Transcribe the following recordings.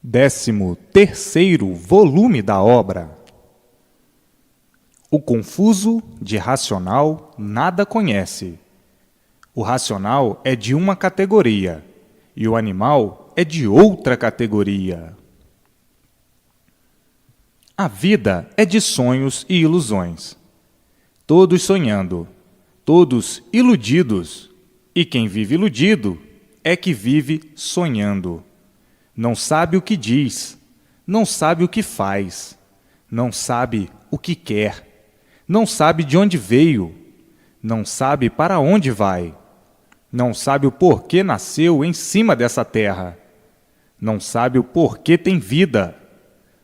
13º volume da obra. O confuso de racional nada conhece. O racional é de uma categoria e o animal é de outra categoria. A vida é de sonhos e ilusões. Todos sonhando, todos iludidos. E quem vive iludido é que vive sonhando. Não sabe o que diz, não sabe o que faz, não sabe o que quer, não sabe de onde veio, não sabe para onde vai, não sabe o porquê nasceu em cima dessa terra, não sabe o porquê tem vida,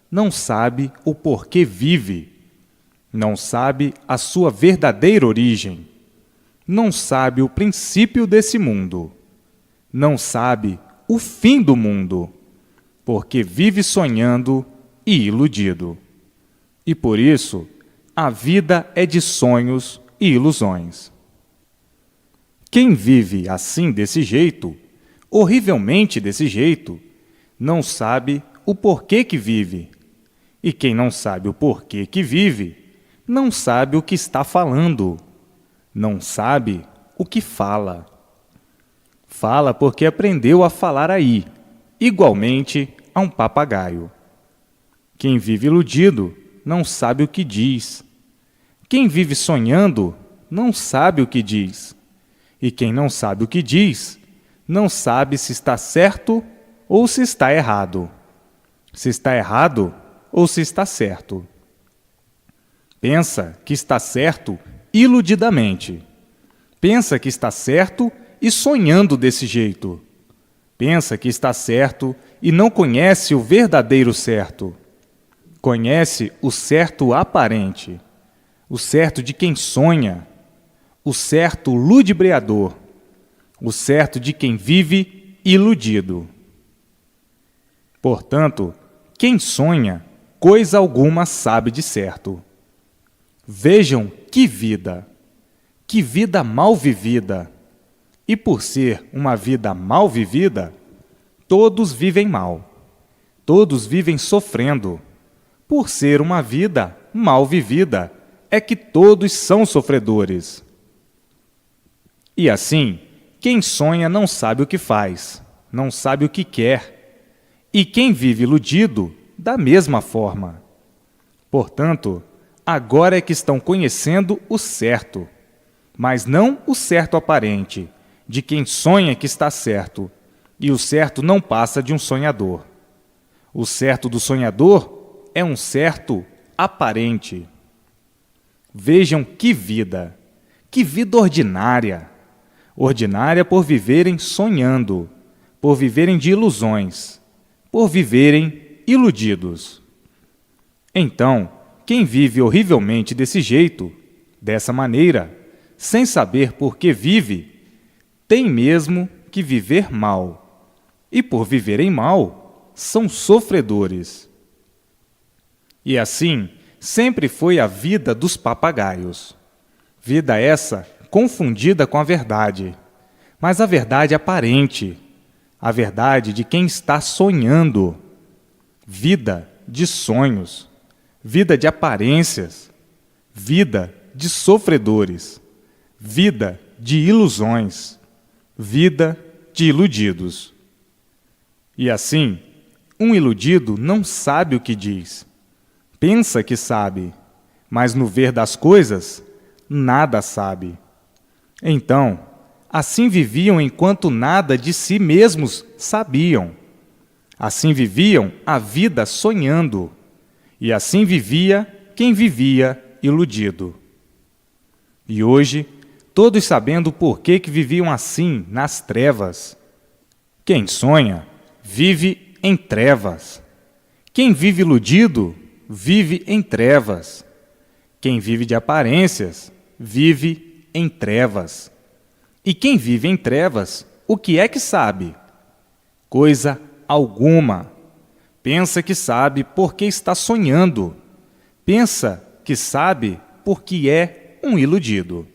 não sabe o porquê vive, não sabe a sua verdadeira origem, não sabe o princípio desse mundo, não sabe o fim do mundo, porque vive sonhando e iludido. E por isso, a vida é de sonhos e ilusões. Quem vive assim desse jeito, horrivelmente desse jeito, não sabe o porquê que vive. E quem não sabe o porquê que vive, não sabe o que está falando, não sabe o que fala. Fala porque aprendeu a falar aí, igualmente a um papagaio. Quem vive iludido não sabe o que diz. Quem vive sonhando não sabe o que diz. E quem não sabe o que diz, não sabe se está certo ou se está errado. Se está errado ou se está certo. Pensa que está certo iludidamente. Pensa que está certo e sonhando desse jeito. Pensa que está certo e não conhece o verdadeiro certo. Conhece o certo aparente, o certo de quem sonha, o certo ludibriador, o certo de quem vive iludido. Portanto, quem sonha, coisa alguma sabe de certo. Vejam que vida mal vivida! E por ser uma vida mal vivida, todos vivem mal, todos vivem sofrendo. Por ser uma vida mal vivida, é que todos são sofredores. E assim, quem sonha não sabe o que faz, não sabe o que quer. E quem vive iludido, da mesma forma. Portanto, agora é que estão conhecendo o certo, mas não o certo aparente, de quem sonha que está certo, e o certo não passa de um sonhador. O certo do sonhador é um certo aparente. Vejam que vida ordinária! Ordinária por viverem sonhando, por viverem de ilusões, por viverem iludidos. Então, quem vive horrivelmente desse jeito, dessa maneira, sem saber por que vive, tem mesmo que viver mal. E por viverem mal, são sofredores. E assim, sempre foi a vida dos papagaios. Vida essa confundida com a verdade, mas a verdade aparente, a verdade de quem está sonhando. Vida de sonhos, vida de aparências, vida de sofredores, vida de ilusões, vida de iludidos. E assim, um iludido não sabe o que diz. Pensa que sabe, mas no ver das coisas, nada sabe. Então, assim viviam enquanto nada de si mesmos sabiam. Assim viviam a vida sonhando. E assim vivia quem vivia iludido. E hoje, todos sabendo por que viviam assim nas trevas. Quem sonha, vive em trevas. Quem vive iludido, vive em trevas. Quem vive de aparências, vive em trevas. E quem vive em trevas, o que é que sabe? Coisa alguma. Pensa que sabe porque está sonhando. Pensa que sabe porque é um iludido.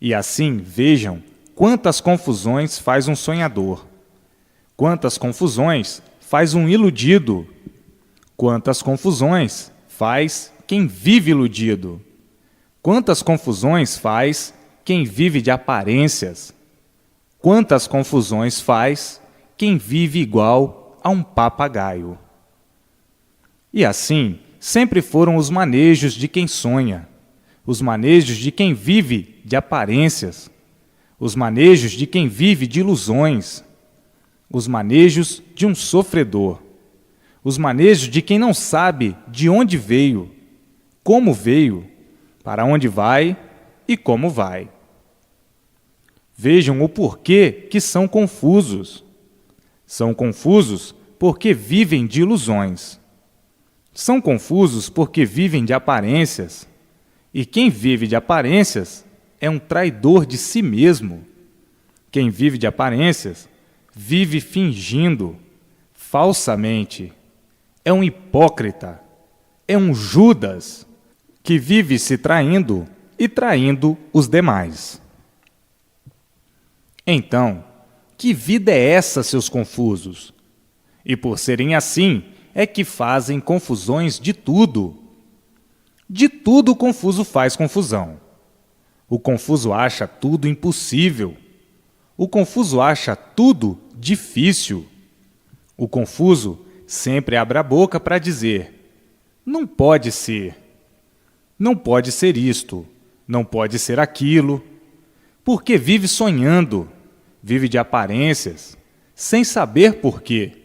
E assim, vejam quantas confusões faz um sonhador. Quantas confusões faz um iludido? Quantas confusões faz quem vive iludido? Quantas confusões faz quem vive de aparências? Quantas confusões faz quem vive igual a um papagaio? E assim, sempre foram os manejos de quem sonha, os manejos de quem vive de aparências, os manejos de quem vive de ilusões, os manejos de um sofredor, os manejos de quem não sabe de onde veio, como veio, para onde vai e como vai. Vejam o porquê que são confusos. São confusos porque vivem de ilusões. São confusos porque vivem de aparências. E quem vive de aparências é um traidor de si mesmo. Quem vive de aparências vive fingindo, falsamente. É um hipócrita, é um Judas, que vive se traindo e traindo os demais. Então, que vida é essa, seus confusos? E por serem assim, é que fazem confusões de tudo. De tudo o confuso faz confusão. O confuso acha tudo impossível. O confuso acha tudo difícil. O confuso sempre abre a boca para dizer: não pode ser. Não pode ser isto, não pode ser aquilo, porque vive sonhando, vive de aparências, sem saber por quê.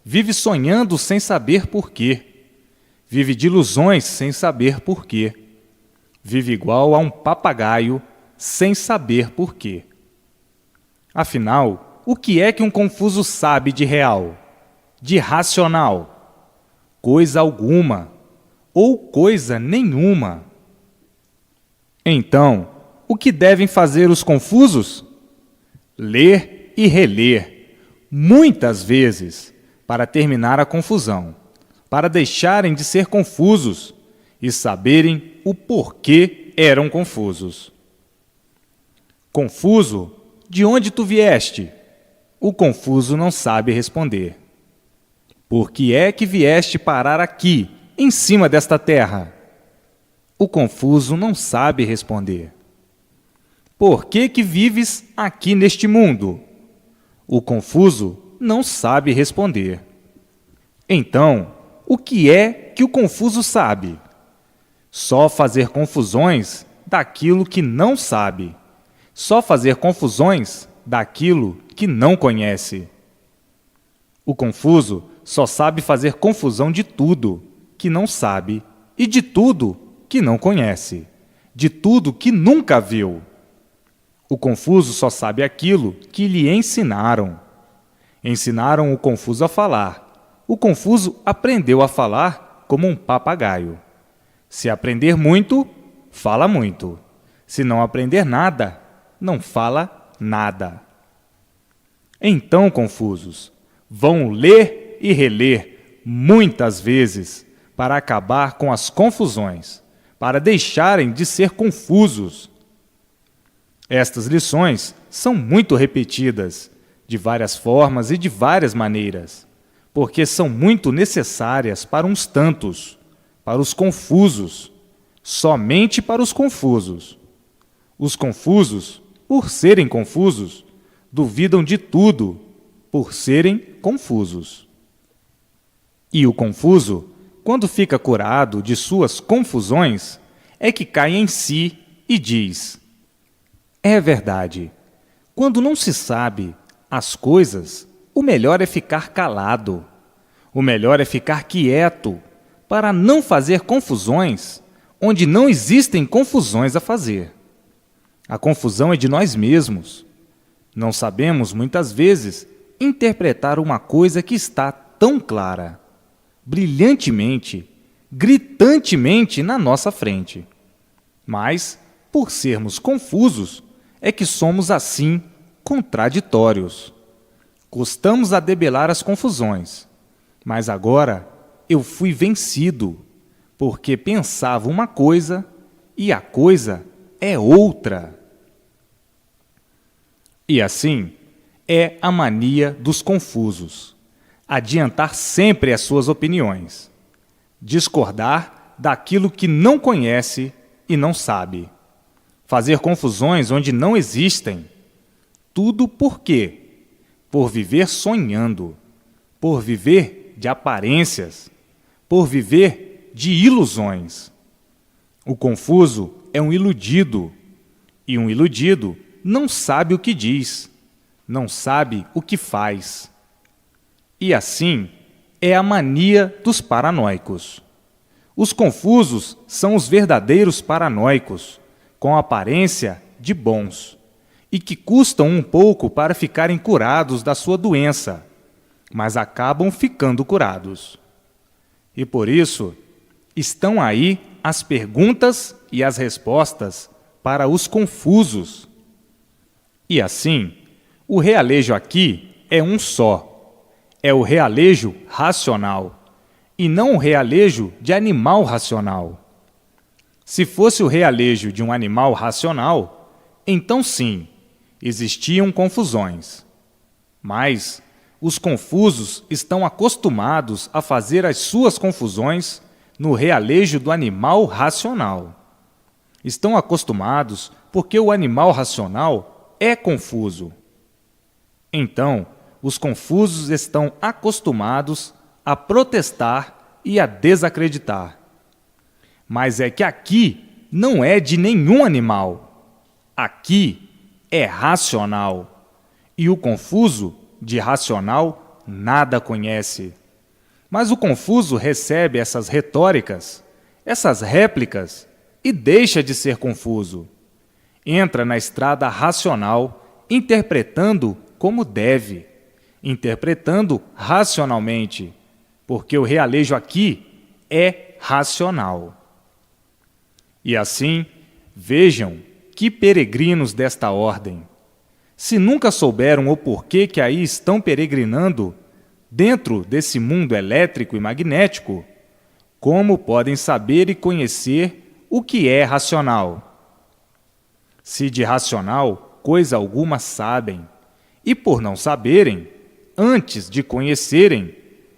Vive sonhando sem saber por quê. Vive de ilusões sem saber por quê. Vive igual a um papagaio sem saber por quê. Afinal, o que é que um confuso sabe de real, de racional? Coisa alguma, ou coisa nenhuma. Então, o que devem fazer os confusos? Ler e reler, muitas vezes, para terminar a confusão, para deixarem de ser confusos e saberem o porquê eram confusos. Confuso, de onde tu vieste? O confuso não sabe responder. Por que é que vieste parar aqui, em cima desta terra? O confuso não sabe responder. Por que vives aqui neste mundo? O confuso não sabe responder. Então, o que é que o confuso sabe? Só fazer confusões daquilo que não sabe. Só fazer confusões daquilo que não conhece. O confuso só sabe fazer confusão de tudo que não sabe e de tudo que não conhece, de tudo que nunca viu. O confuso só sabe aquilo que lhe ensinaram. Ensinaram o confuso a falar. O confuso aprendeu a falar como um papagaio. Se aprender muito, fala muito. Se não aprender nada, não fala nada. Então, confusos, vão ler e reler muitas vezes para acabar com as confusões, para deixarem de ser confusos. Estas lições são muito repetidas, de várias formas e de várias maneiras, porque são muito necessárias para uns tantos, para os confusos, somente para os confusos. Os confusos, por serem confusos, duvidam de tudo, por serem confusos. E o confuso, quando fica curado de suas confusões, é que cai em si e diz: é verdade, quando não se sabe as coisas, o melhor é ficar calado, o melhor é ficar quieto, para não fazer confusões onde não existem confusões a fazer. A confusão é de nós mesmos. Não sabemos, muitas vezes, interpretar uma coisa que está tão clara, brilhantemente, gritantemente na nossa frente. Mas, por sermos confusos, é que somos assim contraditórios. Custamos a debelar as confusões, mas agora eu fui vencido, porque pensava uma coisa e a coisa é outra. E assim é a mania dos confusos. adiantar sempre as suas opiniões, discordar daquilo que não conhece e não sabe, fazer confusões onde não existem. Tudo por quê? Por viver sonhando, por viver de aparências, por viver de ilusões. O confuso é um iludido, e um iludido não sabe o que diz, não sabe o que faz. E assim é a mania dos paranoicos. Os confusos são os verdadeiros paranoicos, com aparência de bons, e que custam um pouco para ficarem curados da sua doença, mas acabam ficando curados. E por isso, estão aí as perguntas e as respostas para os confusos. E assim, o realejo aqui é um só. É o realejo racional, e não o realejo de animal racional. Se fosse o realejo de um animal racional, então sim, existiam confusões. Mas os confusos estão acostumados a fazer as suas confusões no realejo do animal racional. Estão acostumados porque o animal racional é confuso. Então, os confusos estão acostumados a protestar e a desacreditar. Mas é que aqui não é de nenhum animal. Aqui é racional. E o confuso, de racional, nada conhece. Mas o confuso recebe essas retóricas, essas réplicas, e deixa de ser confuso. Entra na estrada racional, interpretando como deve, interpretando racionalmente, porque o realejo aqui é racional. E assim, vejam que peregrinos desta ordem. Se nunca souberam o porquê que aí estão peregrinando dentro desse mundo elétrico e magnético, como podem saber e conhecer o que é racional? Se de racional coisa alguma sabem, e por não saberem, antes de conhecerem,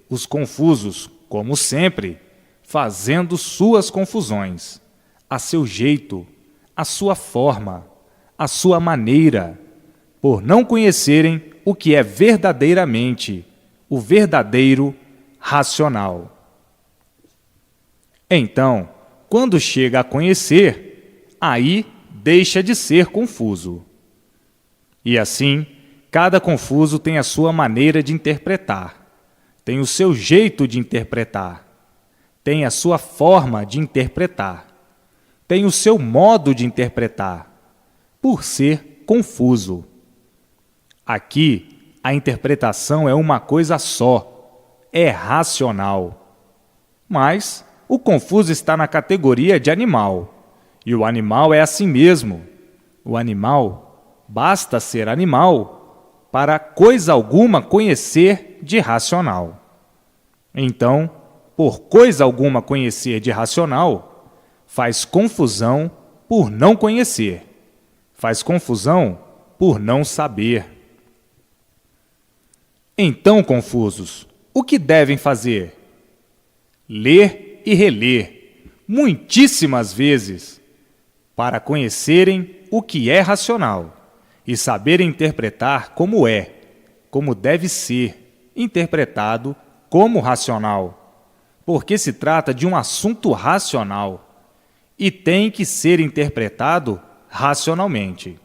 os confusos, como sempre, fazendo suas confusões, a seu jeito, a sua forma, a sua maneira, por não conhecerem o que é verdadeiramente o verdadeiro racional. Então, quando chega a conhecer, aí deixa de ser confuso. E assim, cada confuso tem a sua maneira de interpretar, tem o seu jeito de interpretar, tem a sua forma de interpretar, tem o seu modo de interpretar, por ser confuso. Aqui, a interpretação é uma coisa só, é racional. Mas o confuso está na categoria de animal, e o animal é assim mesmo. O animal basta ser animal para coisa alguma conhecer de racional. Então, por coisa alguma conhecer de racional, faz confusão por não conhecer, faz confusão por não saber. Então, confusos, o que devem fazer? Ler e reler, muitíssimas vezes, para conhecerem o que é racional e saberem interpretar como deve ser interpretado como racional, porque se trata de um assunto racional e tem que ser interpretado racionalmente.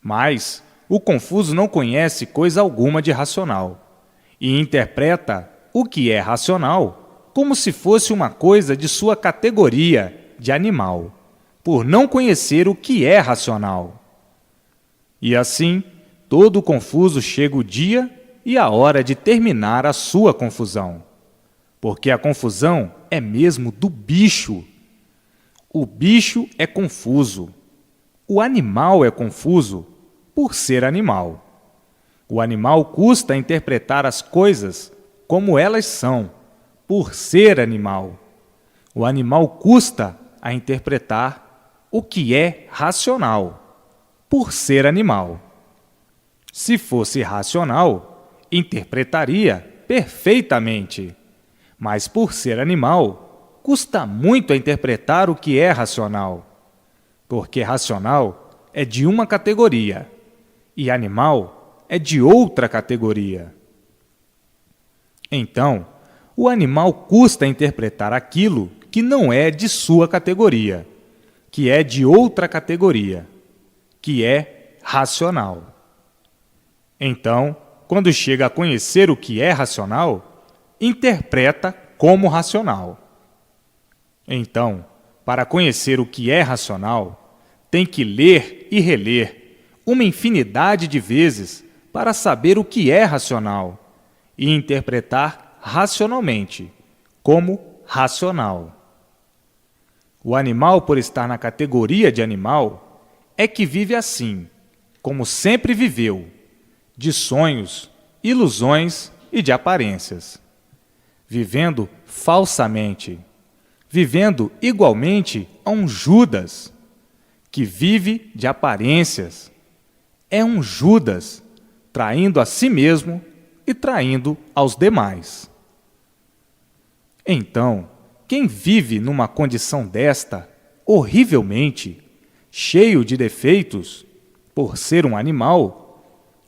Mas o confuso não conhece coisa alguma de racional e interpreta o que é racional como se fosse uma coisa de sua categoria de animal, por não conhecer o que é racional. E assim, todo confuso chega o dia e a hora de terminar a sua confusão, porque a confusão é mesmo do bicho. O bicho é confuso. O animal é confuso por ser animal. O animal custa a interpretar as coisas como elas são, por ser animal. O animal custa a interpretar o que é racional, por ser animal. Se fosse racional, interpretaria perfeitamente, mas por ser animal, custa muito a interpretar o que é racional, porque racional é de uma categoria e animal é de outra categoria. Então, o animal custa interpretar aquilo que não é de sua categoria, que é de outra categoria, que é racional. Então, quando chega a conhecer o que é racional, interpreta como racional. Então, para conhecer o que é racional, tem que ler e reler uma infinidade de vezes para saber o que é racional e interpretar racionalmente, como racional. O animal, por estar na categoria de animal, é que vive assim, como sempre viveu, de sonhos, ilusões e de aparências, vivendo falsamente, vivendo igualmente a um Judas, que vive de aparências. É um Judas, traindo a si mesmo e traindo aos demais. Então, quem vive numa condição desta, horrivelmente, cheio de defeitos, por ser um animal,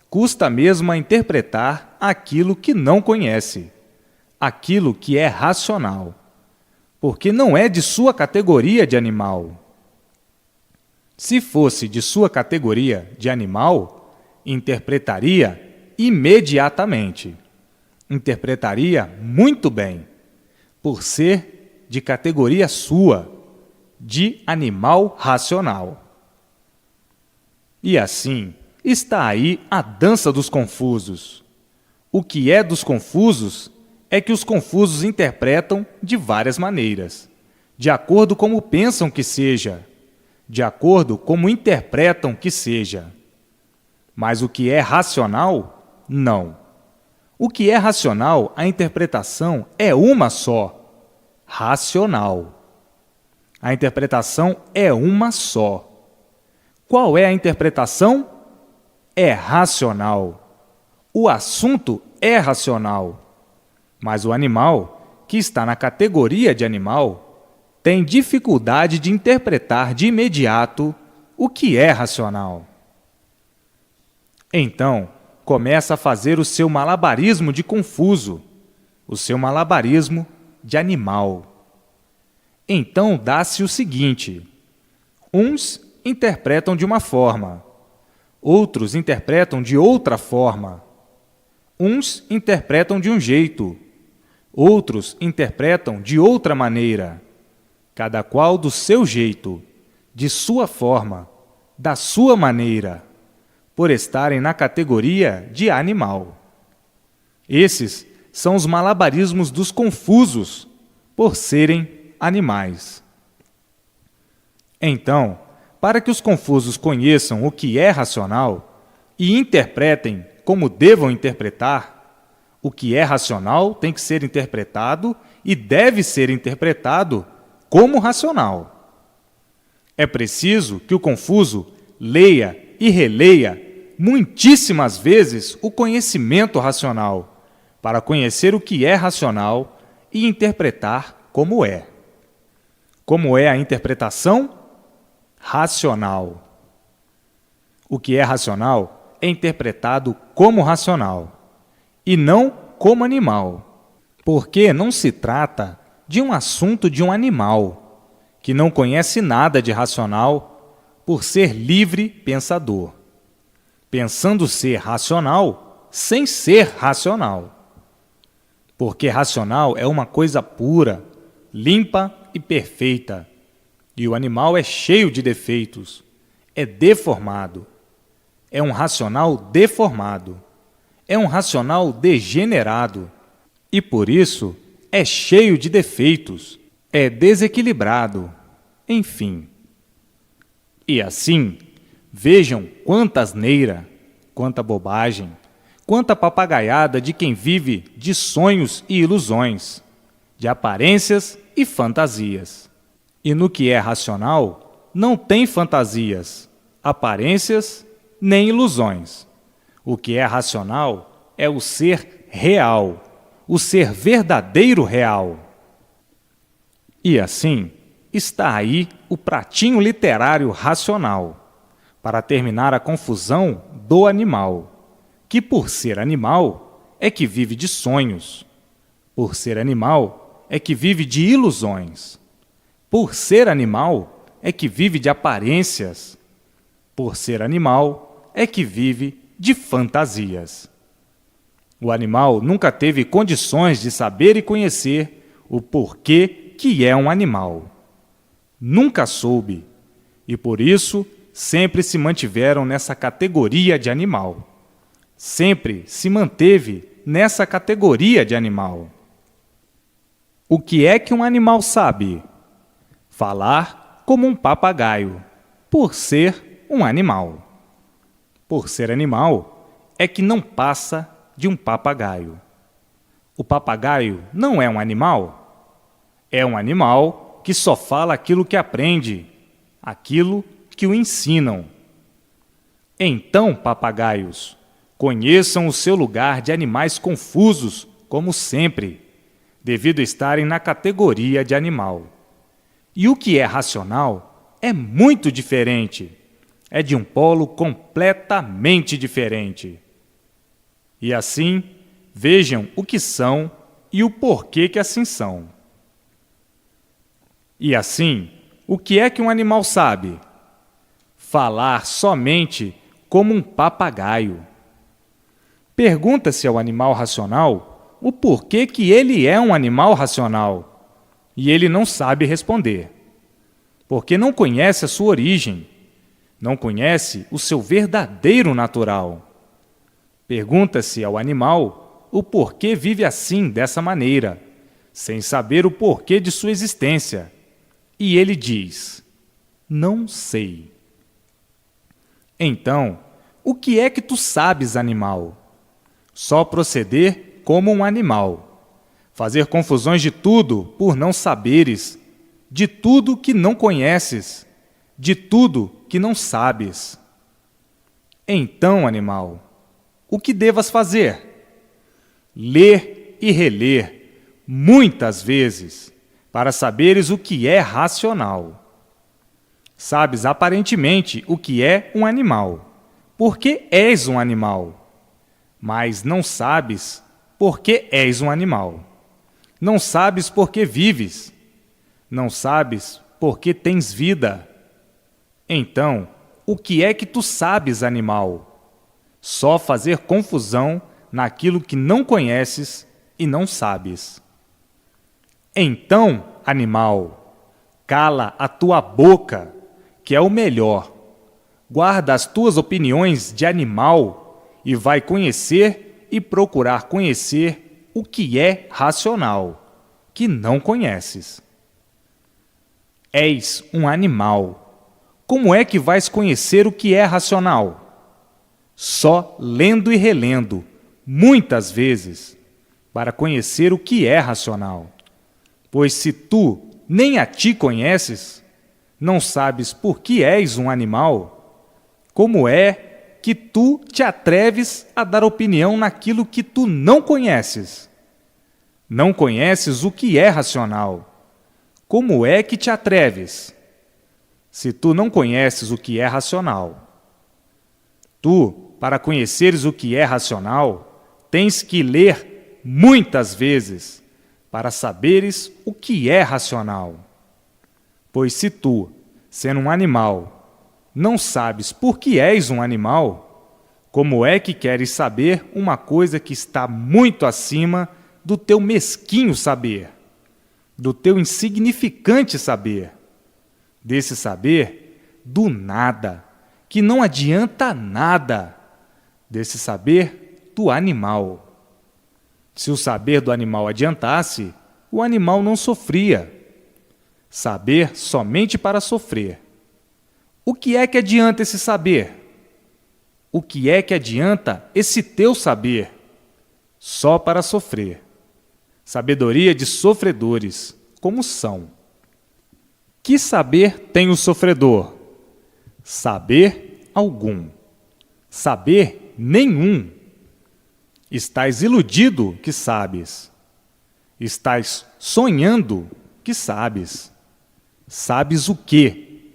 custa mesmo a interpretar aquilo que não conhece, aquilo que é racional, porque não é de sua categoria de animal. Se fosse de sua categoria de animal, interpretaria imediatamente. Interpretaria muito bem, por ser de categoria sua, de animal racional. E assim, está aí a dança dos confusos. O que é dos confusos é que os confusos interpretam de várias maneiras, de acordo como pensam que seja, de acordo como interpretam que seja. Mas o que é racional, não. O que é racional, a interpretação é uma só, racional. A interpretação é uma só. Qual é a interpretação? É racional. O assunto é racional. Mas o animal, que está na categoria de animal, tem dificuldade de interpretar de imediato o que é racional. Então, começa a fazer o seu malabarismo de confuso, o seu malabarismo de animal. Então, dá-se o seguinte: uns interpretam de uma forma, outros interpretam de outra forma. Uns interpretam de um jeito, outros interpretam de outra maneira, cada qual do seu jeito, de sua forma, da sua maneira, por estarem na categoria de animal. Esses são os malabarismos dos confusos, por serem animais. Então, para que os confusos conheçam o que é racional e interpretem como devam interpretar, o que é racional tem que ser interpretado e deve ser interpretado como racional. É preciso que o confuso leia e releia muitíssimas vezes o conhecimento racional, para conhecer o que é racional e interpretar como é. Como é a interpretação? Racional. O que é racional é interpretado como racional e não como animal, porque não se trata de um assunto de um animal que não conhece nada de racional por ser livre pensador, pensando ser racional sem ser racional. Porque racional é uma coisa pura, limpa e perfeita, e o animal é cheio de defeitos, é deformado, é um racional deformado, é um racional degenerado, e por isso é cheio de defeitos, é desequilibrado, enfim. E assim, vejam quanta asneira, quanta bobagem, quanta papagaiada de quem vive de sonhos e ilusões, de aparências e fantasias. E no que é racional, não tem fantasias, aparências nem ilusões. O que é racional é o ser real, o ser verdadeiro real. E assim, está aí o pratinho literário racional, para terminar a confusão do animal, que por ser animal é que vive de sonhos, por ser animal é que vive de ilusões, por ser animal é que vive de aparências, por ser animal é que vive de fantasias. O animal nunca teve condições de saber e conhecer o porquê que é um animal. Nunca soube, e por isso sempre se mantiveram nessa categoria de animal. Sempre se manteve nessa categoria de animal. O que é que um animal sabe? Falar como um papagaio, por ser um animal. Por ser animal, é que não passa de um papagaio. O papagaio não é um animal? É um animal que só fala aquilo que aprende, aquilo que o ensinam. Então, papagaios, conheçam o seu lugar de animais confusos, como sempre, devido a estarem na categoria de animal. E o que é racional é muito diferente. É de um polo completamente diferente. E assim, vejam o que são e o porquê que assim são. E assim, o que é que um animal sabe? Falar somente como um papagaio. Pergunta-se ao animal racional o porquê que ele é um animal racional, e ele não sabe responder, porque não conhece a sua origem, não conhece o seu verdadeiro natural. Pergunta-se ao animal o porquê vive assim, dessa maneira, sem saber o porquê de sua existência. E ele diz: não sei. Então, o que é que tu sabes, animal? Só proceder como um animal, fazer confusões de tudo por não saberes, de tudo que não conheces, de tudo que não sabes. Então, animal, o que devas fazer? Ler e reler muitas vezes para saberes o que é racional. Sabes aparentemente o que é um animal, porque és um animal, mas não sabes porque és um animal. Não sabes porque vives, não sabes porque tens vida. Então, o que é que tu sabes, animal? Só fazer confusão naquilo que não conheces e não sabes. Então, animal, cala a tua boca, que é o melhor. Guarda as tuas opiniões de animal e vai conhecer e procurar conhecer o que é racional, que não conheces. És um animal. Como é que vais conhecer o que é racional? Só lendo e relendo, muitas vezes, para conhecer o que é racional. Pois se tu nem a ti conheces, não sabes por que és um animal, como é que tu te atreves a dar opinião naquilo que tu não conheces? Não conheces o que é racional. Como é que te atreves? Se tu não conheces o que é racional, tu, para conheceres o que é racional, tens que ler muitas vezes para saberes o que é racional. Pois se tu, sendo um animal, não sabes por que és um animal, como é que queres saber uma coisa que está muito acima do teu mesquinho saber, do teu insignificante saber, desse saber do nada, que não adianta nada, desse saber do animal. Se o saber do animal adiantasse, o animal não sofria. Saber somente para sofrer. O que é que adianta esse saber? O que é que adianta esse teu saber? Só para sofrer. Sabedoria de sofredores, como são. Que saber tem o sofredor? Saber algum. Saber nenhum. Estás iludido que sabes. Estás sonhando que sabes. Sabes o quê?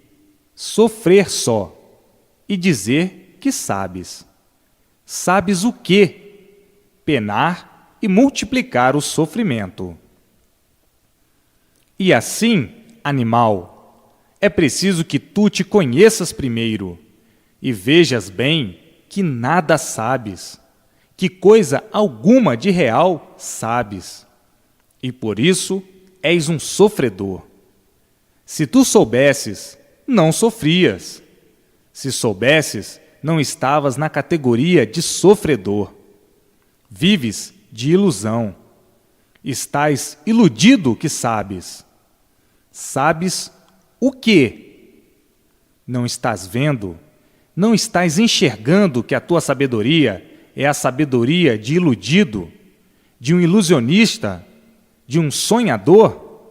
Sofrer só e dizer que sabes. Sabes o quê? Penar e multiplicar o sofrimento. E assim, animal, é preciso que tu te conheças primeiro e vejas bem que nada sabes, que coisa alguma de real sabes. E por isso és um sofredor. Se tu soubesses, não sofrias. Se soubesses, não estavas na categoria de sofredor. Vives de ilusão. Estás iludido que sabes. Sabes o quê? Não estás vendo? Não estás enxergando que a tua sabedoria é a sabedoria de iludido, de um ilusionista, de um sonhador?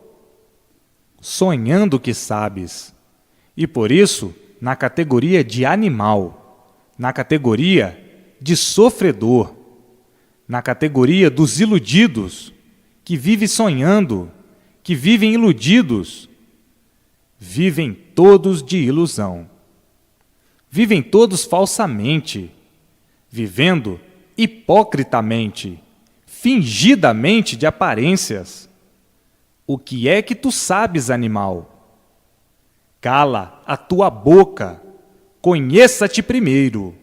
Sonhando que sabes. E por isso, na categoria de animal, na categoria de sofredor, na categoria dos iludidos, que vivem sonhando, que vivem iludidos, vivem todos de ilusão. Vivem todos falsamente, vivendo hipocritamente, fingidamente de aparências. O que é que tu sabes, animal? Cala a tua boca, conheça-te primeiro.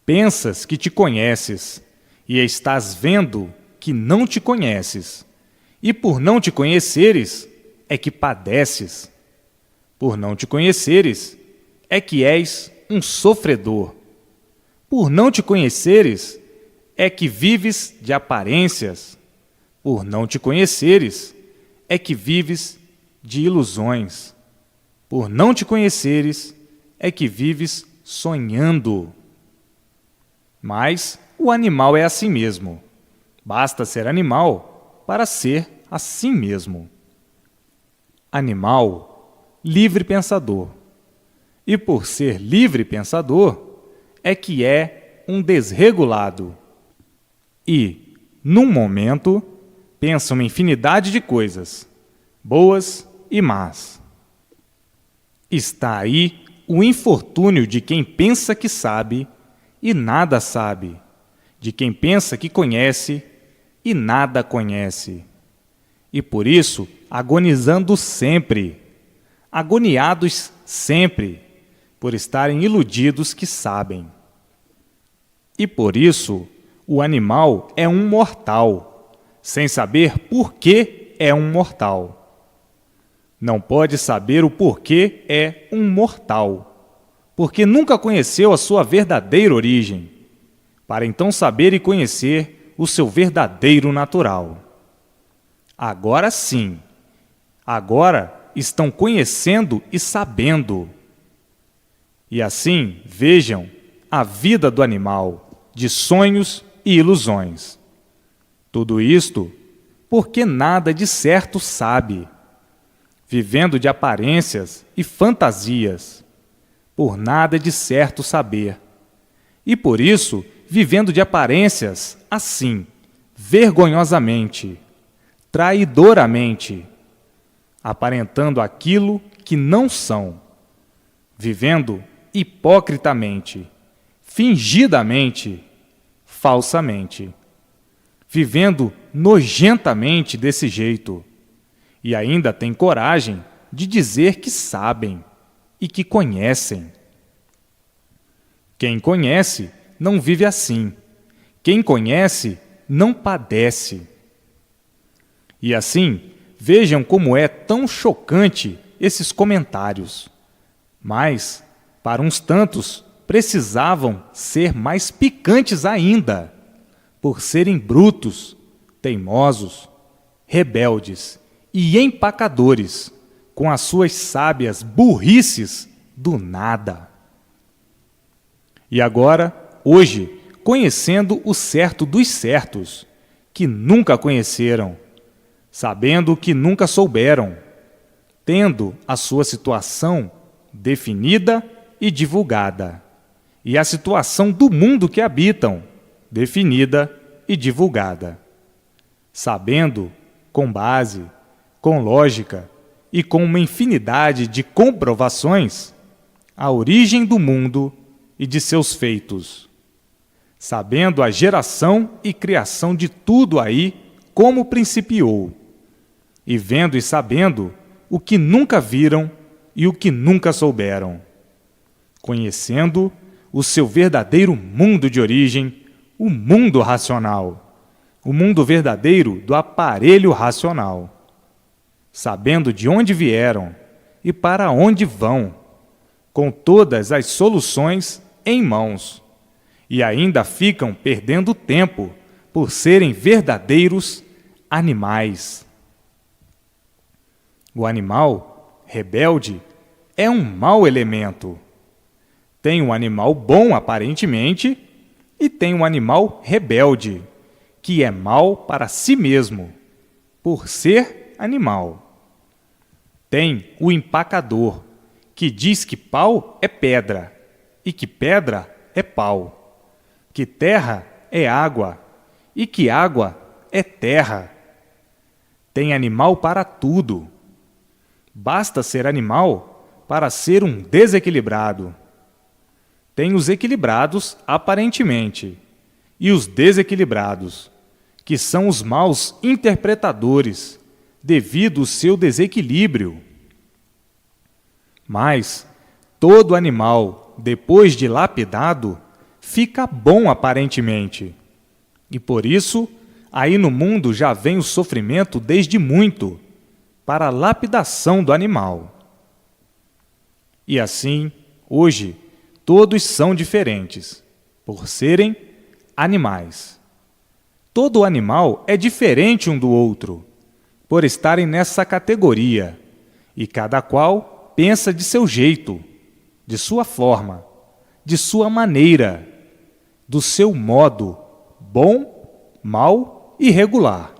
Pensas que te conheces e estás vendo que não te conheces. E por não te conheceres, é que padeces. Por não te conheceres, é que és um sofredor. Por não te conheceres, é que vives de aparências. Por não te conheceres, é que vives de ilusões. Por não te conheceres, é que vives sonhando. Mas o animal é assim mesmo. Basta ser animal para ser assim mesmo. Animal, livre pensador. E por ser livre pensador, é que é um desregulado. E, num momento, pensa uma infinidade de coisas, boas e más. Está aí o infortúnio de quem pensa que sabe e nada sabe, de quem pensa que conhece e nada conhece. E por isso, agonizando sempre, agoniados sempre, por estarem iludidos que sabem. E por isso, o animal é um mortal, sem saber por que é um mortal. Não pode saber o porquê é um mortal, porque nunca conheceu a sua verdadeira origem, para então saber e conhecer o seu verdadeiro natural. Agora sim, agora estão conhecendo e sabendo. E assim, vejam a vida do animal, de sonhos e ilusões. Tudo isto porque nada de certo sabe, vivendo de aparências e fantasias, por nada de certo saber. E por isso, vivendo de aparências assim, vergonhosamente, traidoramente, aparentando aquilo que não são, vivendo hipocritamente, fingidamente, falsamente, vivendo nojentamente desse jeito, e ainda tem coragem de dizer que sabem e que conhecem. Quem conhece não vive assim. Quem conhece não padece. E assim, vejam como é tão chocante esses comentários. Mas, para uns tantos, precisavam ser mais picantes ainda, por serem brutos, teimosos, rebeldes e empacadores, com as suas sábias burrices do nada. E agora, hoje, conhecendo o certo dos certos, que nunca conheceram, sabendo que nunca souberam, tendo a sua situação definida e divulgada, e a situação do mundo que habitam, definida e divulgada. sabendo, com base, com lógica e com uma infinidade de comprovações, a origem do mundo e de seus feitos, sabendo a geração e criação de tudo aí como principiou, e vendo e sabendo o que nunca viram e o que nunca souberam, conhecendo o seu verdadeiro mundo de origem, o mundo racional, o mundo verdadeiro do aparelho racional, sabendo de onde vieram e para onde vão, com todas as soluções em mãos, e ainda ficam perdendo tempo por serem verdadeiros animais. O animal rebelde é um mau elemento. Tem um animal bom aparentemente e tem um animal rebelde, que é mau para si mesmo, por ser animal. Tem o empacador, que diz que pau é pedra e que pedra é pau, que terra é água e que água é terra. Tem animal para tudo. Basta ser animal para ser um desequilibrado. Tem os equilibrados aparentemente e os desequilibrados, que são os maus interpretadores, devido ao seu desequilíbrio. Mas todo animal, depois de lapidado, fica bom aparentemente. E por isso, aí no mundo já vem o sofrimento desde muito, para a lapidação do animal. E assim, hoje, todos são diferentes, por serem animais. Todo animal é diferente um do outro, por estarem nessa categoria, e cada qual pensa de seu jeito, de sua forma, de sua maneira, do seu modo, bom, mau e regular,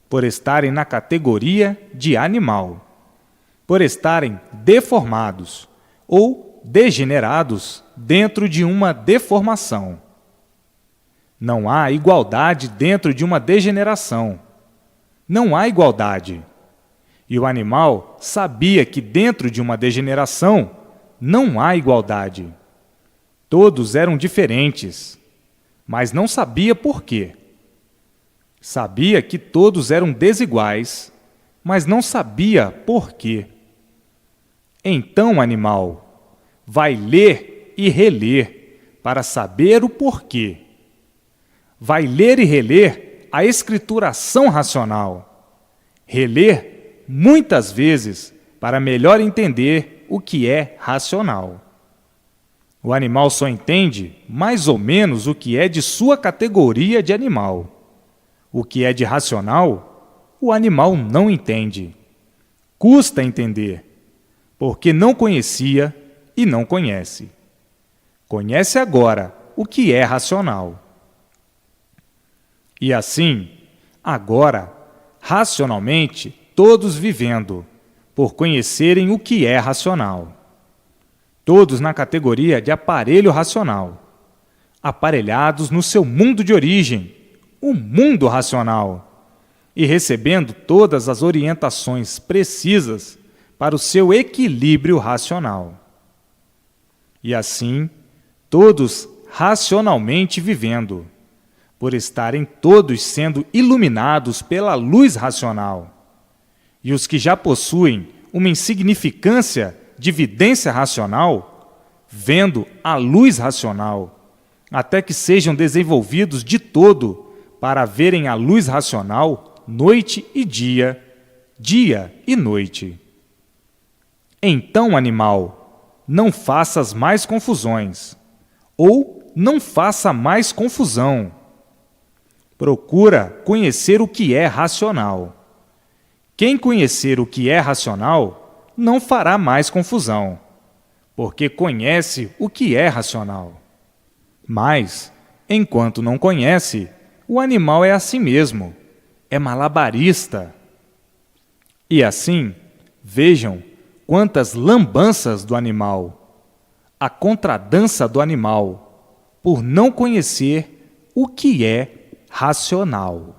por estarem na categoria de animal, por estarem deformados ou degenerados dentro de uma deformação. Não há igualdade dentro de uma degeneração. Não há igualdade. E o animal sabia que dentro de uma degeneração não há igualdade. Todos eram diferentes, mas não sabia por quê. Sabia que todos eram desiguais, mas não sabia por quê. Então, animal, vai ler e reler para saber o porquê. Vai ler e reler a escrituração racional. Reler muitas vezes para melhor entender o que é racional. O animal só entende mais ou menos o que é de sua categoria de animal. O que é de racional, o animal não entende. Custa entender, porque não conhecia e não conhece. Conhece agora o que é racional. E assim, agora, racionalmente, todos vivendo, por conhecerem o que é racional. Todos na categoria de aparelho racional, aparelhados no seu mundo de origem, o mundo racional, e recebendo todas as orientações precisas para o seu equilíbrio racional. E assim, todos racionalmente vivendo, por estarem todos sendo iluminados pela luz racional. E os que já possuem uma insignificância de vidência racional, vendo a luz racional, até que sejam desenvolvidos de todo para verem a luz racional noite e dia, dia e noite. Então, animal, não faças mais confusões, ou não faça mais confusão. Procura conhecer o que é racional. Quem conhecer o que é racional não fará mais confusão, porque conhece o que é racional. Mas, enquanto não conhece, o animal é assim mesmo, é malabarista. E assim, vejam quantas lambanças do animal, a contradança do animal, por não conhecer o que é racional.